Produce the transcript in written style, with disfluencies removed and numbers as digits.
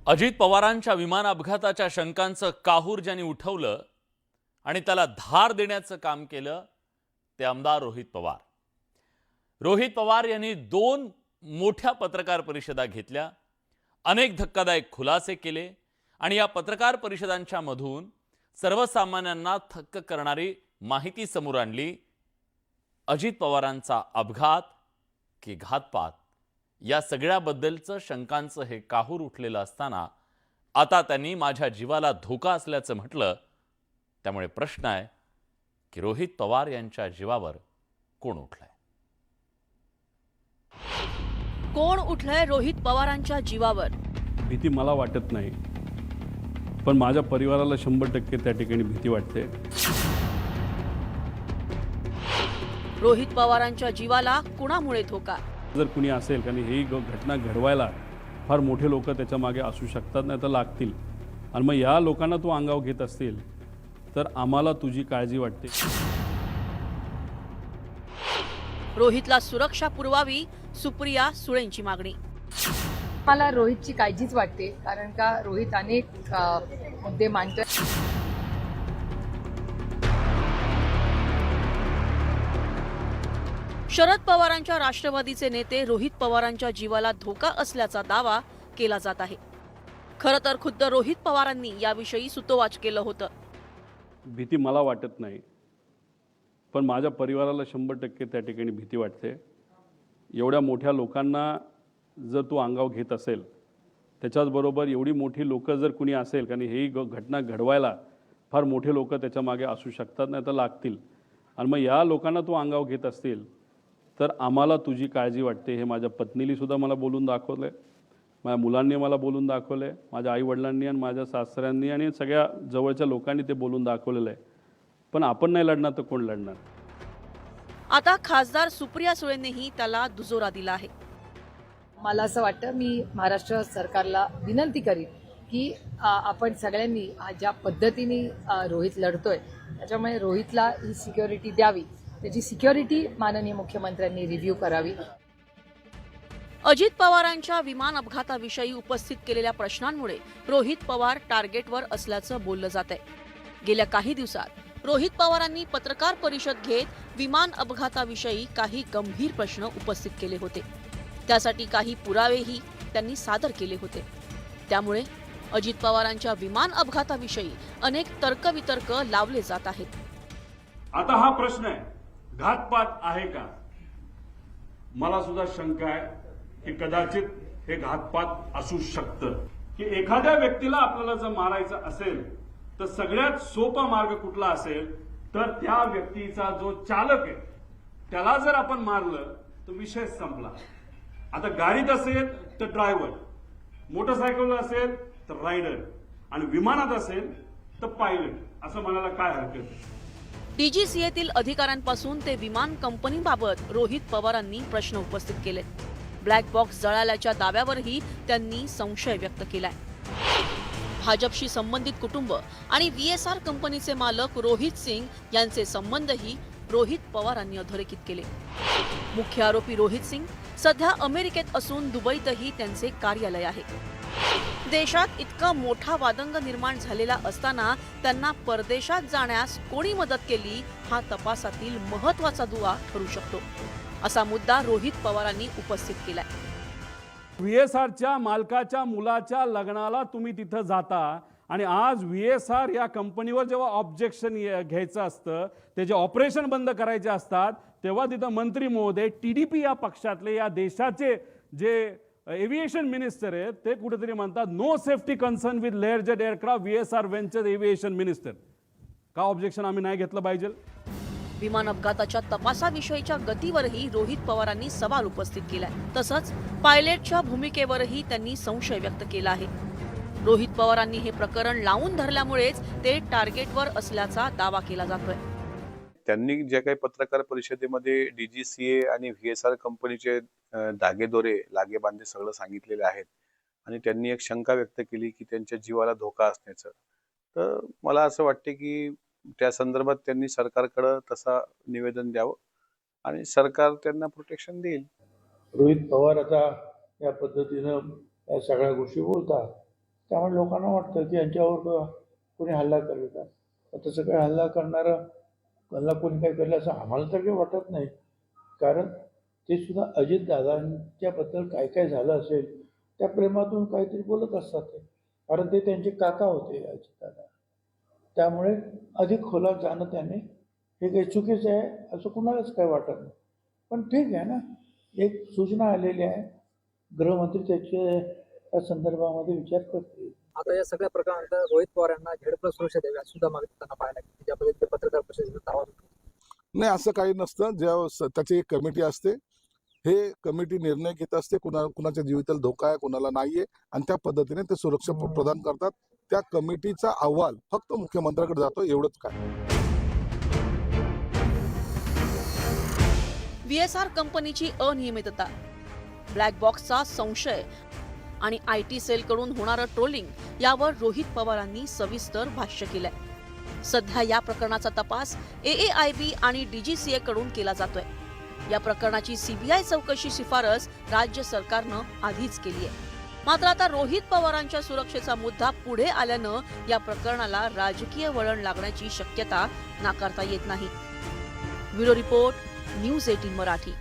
अजित पवारांच्या विमान अपघाताच्या शंकांचं काहूर ज्यांनी उठवलं आणि त्याला धार देण्याचं काम केलं ते आमदार रोहित पवार. रोहित पवार यांनी दोन मोठ्या पत्रकार परिषदा घेतल्या, अनेक धक्कादायक खुलासे केले आणि या पत्रकार परिषदांच्या मधून सर्वसामान्यांना थक्क करणारी माहिती समोर आणली. अजित पवारांचा अपघात की घातपात या सगळ्याबद्दलचं शंकांचं हे काहूर उठलेलं असताना आता त्यांनी माझ्या जीवाला धोका असल्याचं म्हटलं. त्यामुळे प्रश्न आहे की रोहित पवार यांच्या जीवावर कोण उठलंय? कोण उठलंय रोहित पवारांच्या जीवावर? भीती मला वाटत नाही, पण माझ्या परिवाराला 100% त्या ठिकाणी भीती वाटते. रोहित पवारांच्या जीवाला कुणामुळे धोका? जर कुणी असेल कारण ही घटना घडवायला फार मोठे लोक त्याच्या मागे असू शकतात, नाही तर लागतील. आणि मग या लोकांना तू अंगावर घेत असतील तर आम्हाला तुझी काळजी वाटते. रोहितला सुरक्षा पुरवावी, सुप्रिया सुळेंची मागणी. मला रोहितची काळजीच वाटते, कारण का रोहित अनेक मुद्दे मांडतोय. शरद पवारांच्या राष्ट्रवादीचे नेते रोहित पवारांच्या जीवाला धोका असल्याचा दावा केला जात आहे. खरं तर खुद्द रोहित पवारांनी याविषयी सुतोवाच केलं होतं. भीती मला वाटत नाही, पण माझ्या परिवाराला 100% त्या ठिकाणी भीती वाटते. एवढ्या मोठ्या लोकांना जर तू अंगावर घेत असेल, त्याच्याचबरोबर एवढी मोठी लोक जर कुणी असेल कारण ही घटना घडवायला फार मोठे लोक त्याच्या मागे असू शकतात, नाही तर लागतील. आणि मग या लोकांना तू अंगावर घेत असतील तर आम्हाला तुझी काळजी वाटते. हे माझ्या पत्नीली सुद्धा मला बोलून दाखवलं आहे, माझ्या मुलांनी मला बोलून दाखवलं आहे, माझ्या आईवडिलांनी आणि माझ्या सासऱ्यांनी आणि सगळ्या जवळच्या लोकांनी ते बोलून दाखवलेलं आहे. पण आपण नाही लढणार तर कोण लढणार? आता खासदार सुप्रिया सुळेंनीही त्याला दुजोरा दिला आहे. मला असं वाटतं, मी महाराष्ट्र सरकारला विनंती करीन की आपण सगळ्यांनी ज्या पद्धतीने रोहित लढतोय त्याच्यामुळे रोहितला ही सिक्युरिटी द्यावी. त्याची सिक्युरिटी माननीय मुख्यमंत्र्यांनी रिव्ह्यू करावी. अजित पवारांच्या विमान अपघाताविषयी उपस्थित केलेल्या प्रश्नांमुळे रोहित पवार टार्गेटवर असल्याचं बोललं जात आहे. गेल्या काही दिवसात रोहित पवारांनी पत्रकार परिषद घेत विमान अपघाताविषयी काही गंभीर प्रश्न उपस्थित केले होते. त्यासाठी काही पुरावेही त्यांनी सादर केले होते. त्यामुळे अजित पवारांच्या विमान अपघाताविषयी अनेक तर्कवितर्क लावले जात आहेत. आता हा प्रश्न आहे, घातपात आहे का? मला सुद्धा शंका आहे की कदाचित हे घातपात असू शकतं. की एखाद्या व्यक्तीला आपल्याला जर मारायचं असेल तर सगळ्यात सोपा मार्ग कुठला असेल तर त्या व्यक्तीचा जो चालक आहे त्याला जर आपण मारलं तर विषय संपला. आता गाडीत असेल तर ड्रायव्हर, मोटरसायकलवर असेल तर रायडर आणि विमानात असेल तर पायलट, असं म्हणायला काय हरकत आहे? डीजीसीएतील अधिकाऱ्यांपासून ते विमान कंपनीबाबत रोहित पवारांनी प्रश्न उपस्थित केले. ब्लॅक बॉक्स जळाल्याच्या दाव्यावरही त्यांनी संशय व्यक्त केलाय. भाजपशी संबंधित कुटुंब आणि VSR कंपनीचे मालक रोहित सिंग यांचे संबंधही रोहित पवारांनी अधोरेखित केले. मुख्य आरोपी रोहित सिंग सध्या अमेरिकेत असून दुबईतही त्यांचे कार्यालय आहे. देशात इतका मोठा वादंग निर्माण झालेला असताना त्यांना परदेशात जाण्यास कोणी मदत केली हा तपासातील महत्त्वाचा दुवा ठरू शकतो, असा मुद्दा रोहित पवारांनी उपस्थित केलाय. VSRच्या मालकाच्या मुलाच्या लग्नाला तुम्ही तिथं जाता आणि आज VSR या कंपनीवर जेव्हा ऑब्जेक्शन घ्यायचं असतं, त्याचे ऑपरेशन बंद करायचे असतात, तेव्हा तिथं मंत्री महोदय TDP या पक्षातले या देशाचे जे एव्हिएशन मिनिस्टर आहेत ते कुठेतरी म्हणतात no safety concern with Learjet aircraft VSR venture aviation minister. का ऑब्जेक्शन आम्ही नाही घेतलं पाहिजे? विमान अपघाताच्या तपासाविषयीच्या गतीवरही रोहित पवारांनी सवाल उपस्थित केलाय. तसंच पायलटच्या भूमिकेवरही त्यांनी संशय व्यक्त केला आहे. रोहित पवारांनी हे प्रकरण लावून धरल्यामुळेच ते टार्गेटवर असल्याचा दावा केला जातोय. त्यांनी जे काही पत्रकार परिषदेमध्ये DGCA आणि VSR कंपनीचे धागेदोरे लागेबांधे सगळं सांगितलेले आहेत आणि त्यांनी एक शंका व्यक्त केली की त्यांच्या जीवाला धोका असण्याचं. तर मला असं वाटते की त्या संदर्भात त्यांनी सरकारकडे तसा निवेदन द्यावं आणि सरकार त्यांना प्रोटेक्शन देईल. रोहित पवार आता या पद्धतीनं या सगळ्या गोष्टी बोलतात. त्यामुळे लोकांना वाटतं की यांच्यावर कोणी हल्ला करेल का. तर तसं काही हल्ला कोणी काही केलं असं आम्हाला तर काही वाटत नाही. कारण ते सुद्धा अजितदादांच्याबद्दल काय काय झालं असेल त्या प्रेमातून काहीतरी बोलत असतात ते. कारण ते त्यांचे काका होते अजितदादा. त्यामुळे अधिक खोलात जाणं त्याने हे काही चुकीचं आहे असं कुणालाच काही वाटत नाही. पण ठीक आहे ना, एक सूचना आलेली आहे, गृहमंत्री त्या संदर्भामध्ये विचार करतील. आता या सगळ्या प्रकरणानंतर रोहित पवार यांना झेड+ सुरक्षा द्यावी असं सुद्धा मागणी त्यांना पाहायला लागली. ज्या पद्धतीने पत्रकार परिषदेत आवाज उठवला. नाही, असं काही नसतं. जेव्हा त्याची एक कमिटी असते, हे कमिटी निर्णय घेत असते कुणाच्या जीविताला धोका आहे, कुणाला नाहीये, आणि त्या पद्धतीने ते सुरक्षा प्रदान करतात. त्या कमिटीचा अहवाल फक्त मुख्यमंत्र्याकडे जातो, एवढंच काय. व्हीएसआर कंपनीची अनियमितता, ब्लॅक बॉक्सचा संशय आणि IT सेलकडून होणारं ट्रोलिंग यावर रोहित पवारांनी सविस्तर भाष्य केलंय. सध्या या प्रकरणाचा तपास AAIB आणि DGCA कडून केला जातोय. या प्रकरणाची CBI चौकशी शिफारस राज्य सरकारनं आधीच केली आहे. मात्र आता रोहित पवारांच्या सुरक्षेचा मुद्दा पुढे आल्यानं या प्रकरणाला राजकीय वळण लागण्याची शक्यता नाकारता येत नाही. Bureau report, news 18 Marathi.